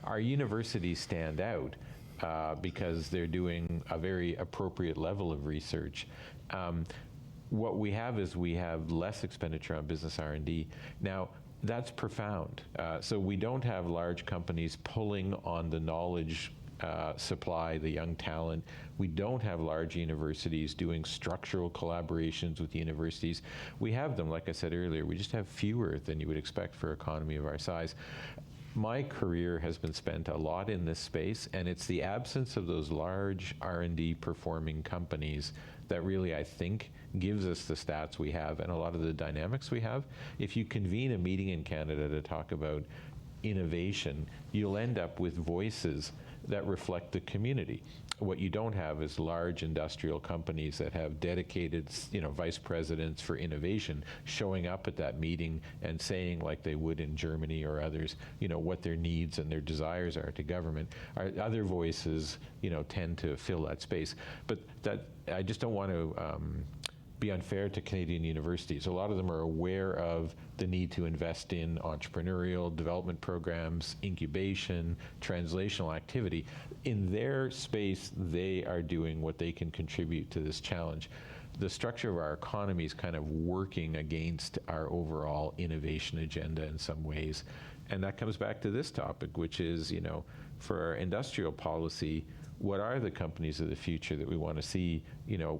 our universities stand out because they're doing a very appropriate level of research. What we have is we have less expenditure on business R&D. Now, that's profound. So we don't have large companies pulling on the knowledge supply, the young talent. We don't have large universities doing structural collaborations with universities. We have them, like I said earlier, we just have fewer than you would expect for an economy of our size. My career has been spent a lot in this space, and it's the absence of those large R&D performing companies that really, I think, gives us the stats we have and a lot of the dynamics we have. If you convene a meeting in Canada to talk about innovation, you'll end up with voices that reflect the community. What you don't have is large industrial companies that have dedicated, vice presidents for innovation showing up at that meeting and saying, like they would in Germany or others, what their needs and their desires are to government. Our other voices, tend to fill that space. But that I just don't want to be unfair to Canadian universities. A lot of them are aware of the need to invest in entrepreneurial development programs, incubation, translational activity. In their space, they are doing what they can contribute to this challenge. The structure of our economy is kind of working against our overall innovation agenda in some ways. And that comes back to this topic, which is, for our industrial policy, what are the companies of the future that we want to see,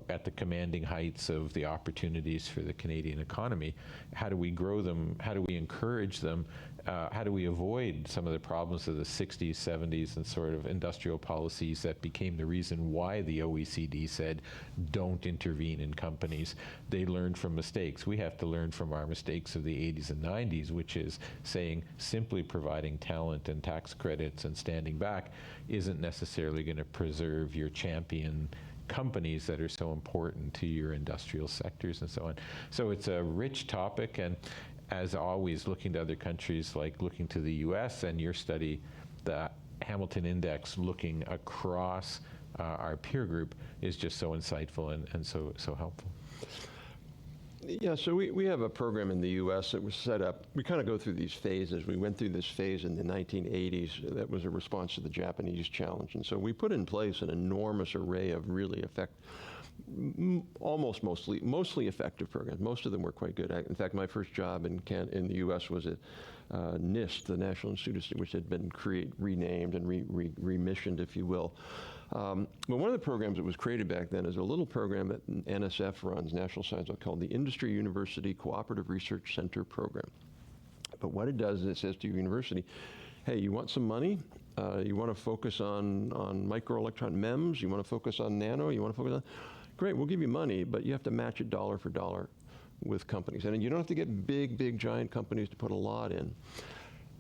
at the commanding heights of the opportunities for the Canadian economy? How do we grow them? How do we encourage them? How do we avoid some of the problems of the 60s, 70s, and sort of industrial policies that became the reason why the OECD said, don't intervene in companies? They learned from mistakes. We have to learn from our mistakes of the 80s and 90s, which is saying simply providing talent and tax credits and standing back isn't necessarily going to preserve your champion companies that are so important to your industrial sectors and so on. So it's a rich topic, and as always, looking to other countries, like looking to the US and your study, the Hamilton Index, looking across our peer group is just so insightful and so helpful. Yeah, so we have a program in the U.S. that was set up. We kind of go through these phases. We went through this phase in the 1980s that was a response to the Japanese challenge. And so we put in place an enormous array of really mostly effective programs. Most of them were quite good. In fact, my first job in the U.S. was at NIST, the National Institute, which had been renamed and remissioned, if you will. But one of the programs that was created back then is a little program that NSF runs, National Science, called the Industry University Cooperative Research Center Program. But what it does is it says to your university, hey, you want some money? You want to focus on microelectron MEMS? You want to focus on nano? You want to focus on... Great, we'll give you money, but you have to match it dollar for dollar with companies. And you don't have to get big, giant companies to put a lot in.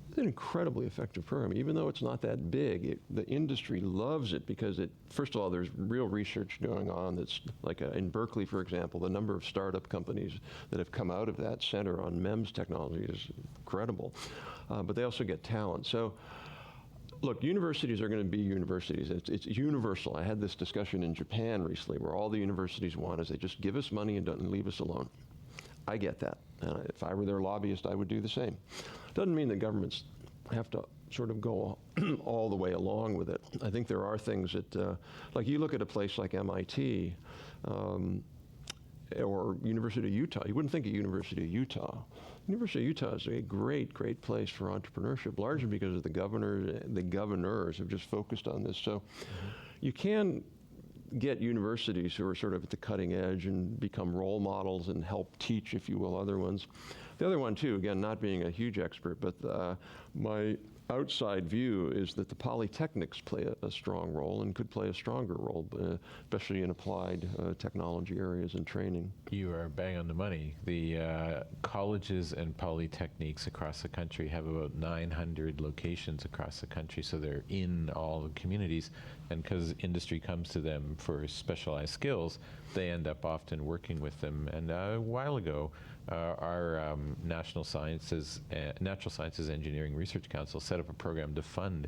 It's an incredibly effective program. Even though it's not that big, the industry loves it because first of all, there's real research going on that's like in Berkeley, for example, the number of startup companies that have come out of that center on MEMS technology is incredible. But they also get talent. So look, universities are going to be universities. It's universal. I had this discussion in Japan recently where all the universities want is they just give us money and don't leave us alone. I get that. If I were their lobbyist, I would do the same. Doesn't mean that governments have to sort of go all the way along with it. I think there are things that, like you look at a place like MIT or University of Utah, you wouldn't think of University of Utah. University of Utah is a great, great place for entrepreneurship, largely because of the governors have just focused on this. So you can get universities who are sort of at the cutting edge and become role models and help teach, if you will, other ones. The other one, too, again, not being a huge expert, but my outside view is that the polytechnics play a strong role and could play a stronger role, especially in applied technology areas and training. You are bang on the money. The colleges and polytechniques across the country have about 900 locations across the country, so they're in all the communities. And because industry comes to them for specialized skills, they end up often working with them. And a while ago, our Natural Sciences Engineering Research Council set up a program to fund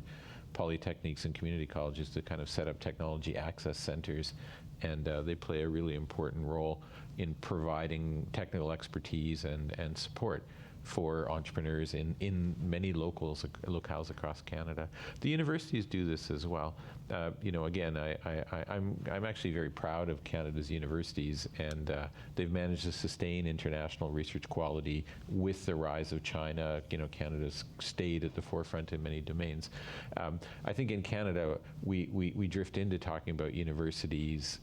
polytechniques and community colleges to kind of set up technology access centers, and they play a really important role in providing technical expertise and support for entrepreneurs in many locales across Canada. The universities do this as well. Again, I'm actually very proud of Canada's universities, and they've managed to sustain international research quality with the rise of China. Canada's stayed at the forefront in many domains. I think in Canada, we drift into talking about universities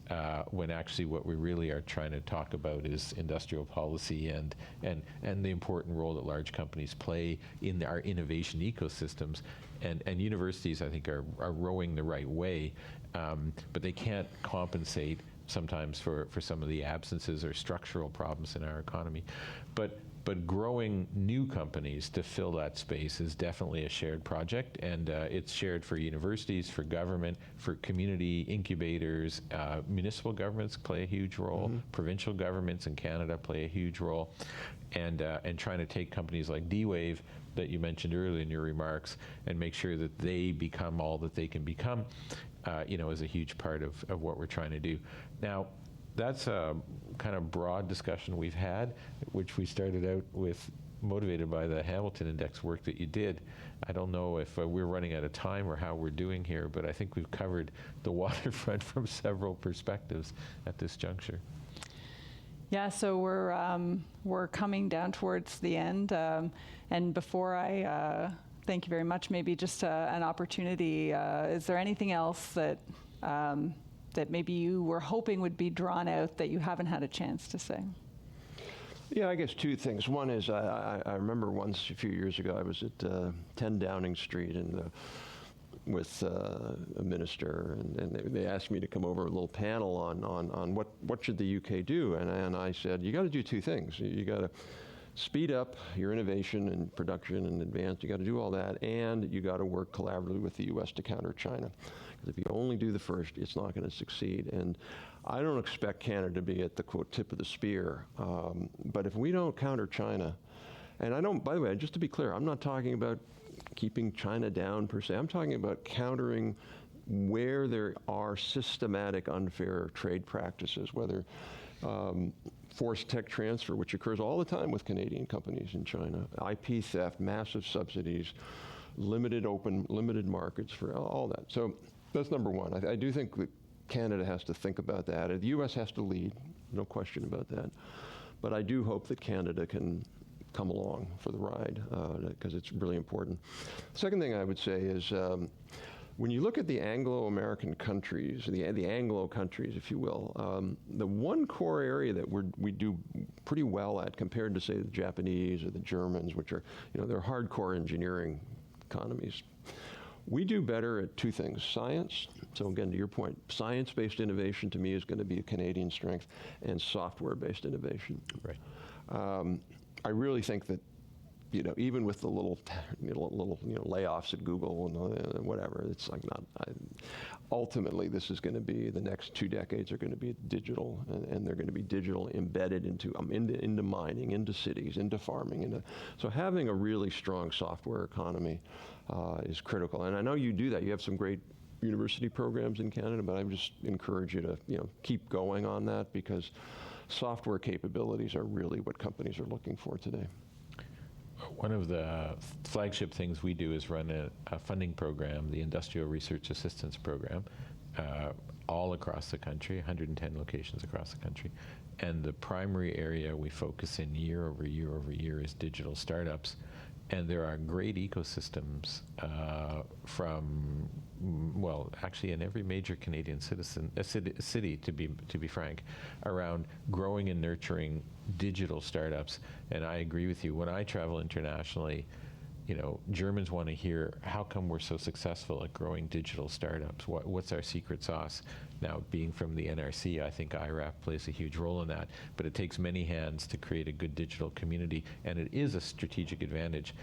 when actually what we really are trying to talk about is industrial policy and the important role that large companies play in our innovation ecosystems. And universities, I think, are rowing the right way, but they can't compensate sometimes for some of the absences or structural problems in our economy. But growing new companies to fill that space is definitely a shared project, and it's shared for universities, for government, for community incubators. Municipal governments play a huge role. Provincial governments in Canada play a huge role, and trying to take companies like D-Wave that you mentioned earlier in your remarks and make sure that they become all that they can become, is a huge part of what we're trying to do. Now, that's a kind of broad discussion we've had, which we started out with, motivated by the Hamilton Index work that you did. I don't know if we're running out of time or how we're doing here, but I think we've covered the waterfront from several perspectives at this juncture. Yeah, so we're coming down towards the end, and before I thank you very much, maybe just an opportunity. Is there anything else that that maybe you were hoping would be drawn out that you haven't had a chance to say? Yeah, I guess two things. One is I remember once a few years ago I was at 10 Downing Street and with a minister, and they asked me to come over a little panel on what should the UK do, and I said, you got to do two things. You got to speed up your innovation and production and advance. You got to do all that, and you got to work collaboratively with the U.S. to counter China. Because if you only do the first, it's not going to succeed. And I don't expect Canada to be at the, quote, tip of the spear. But if we don't counter China, and I don't, by the way, just to be clear, I'm not talking about keeping China down per se. I'm talking about countering where there are systematic unfair trade practices, whether forced tech transfer, which occurs all the time with Canadian companies in China, IP theft, massive subsidies, limited markets for all that. So that's number one. I do think that Canada has to think about that. The U.S. has to lead, no question about that. But I do hope that Canada can come along for the ride, because it's really important. Second thing I would say is, when you look at the Anglo-American countries, the Anglo countries, if you will, the one core area that we do pretty well at compared to, say, the Japanese or the Germans, which are, they're hardcore engineering economies, we do better at two things. Science, so again, to your point, science-based innovation to me is going to be a Canadian strength, and software-based innovation. Right. I really think that, even with the little layoffs at Google and whatever, it's like ultimately this is going to be, the next 2 decades are going to be digital, and they're going to be digital embedded into mining, into cities, into farming. So having a really strong software economy is critical. And I know you do that. You have some great university programs in Canada, but I just encourage you to keep going on that, because software capabilities are really what companies are looking for today. One of the flagship things we do is run a funding program, the Industrial Research Assistance Program, all across the country, 110 locations across the country. And the primary area we focus in year over year over year is digital startups. And there are great ecosystems from, well, actually in every major Canadian city, to be frank, around growing and nurturing digital startups. And I agree with you. When I travel internationally, Germans want to hear, how come we're so successful at growing digital startups? What's our secret sauce? Now, being from the NRC, I think IRAP plays a huge role in that, but it takes many hands to create a good digital community, and it is a strategic advantage.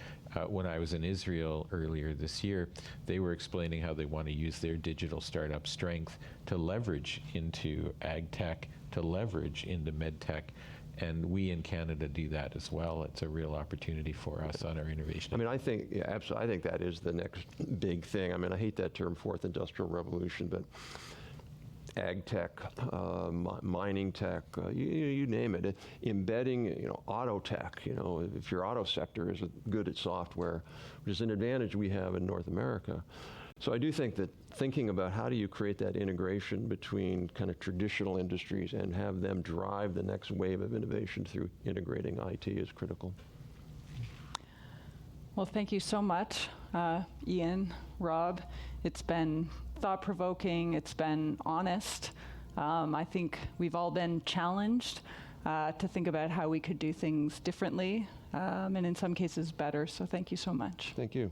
When I was in Israel earlier this year, they were explaining how they want to use their digital startup strength to leverage into ag tech, to leverage into med tech. And we in Canada do that as well. It's a real opportunity for us on our innovation. I mean, I think, yeah, absolutely. I think that is the next big thing. I mean, I hate that term, fourth industrial revolution, but ag tech, mining tech, you name it. Embedding, auto tech. If your auto sector is good at software, which is an advantage we have in North America. So I do think that thinking about how do you create that integration between kind of traditional industries and have them drive the next wave of innovation through integrating IT is critical. Well, thank you so much, Ian, Rob. It's been thought-provoking. It's been honest. I think we've all been challenged to think about how we could do things differently and in some cases better. So thank you so much. Thank you.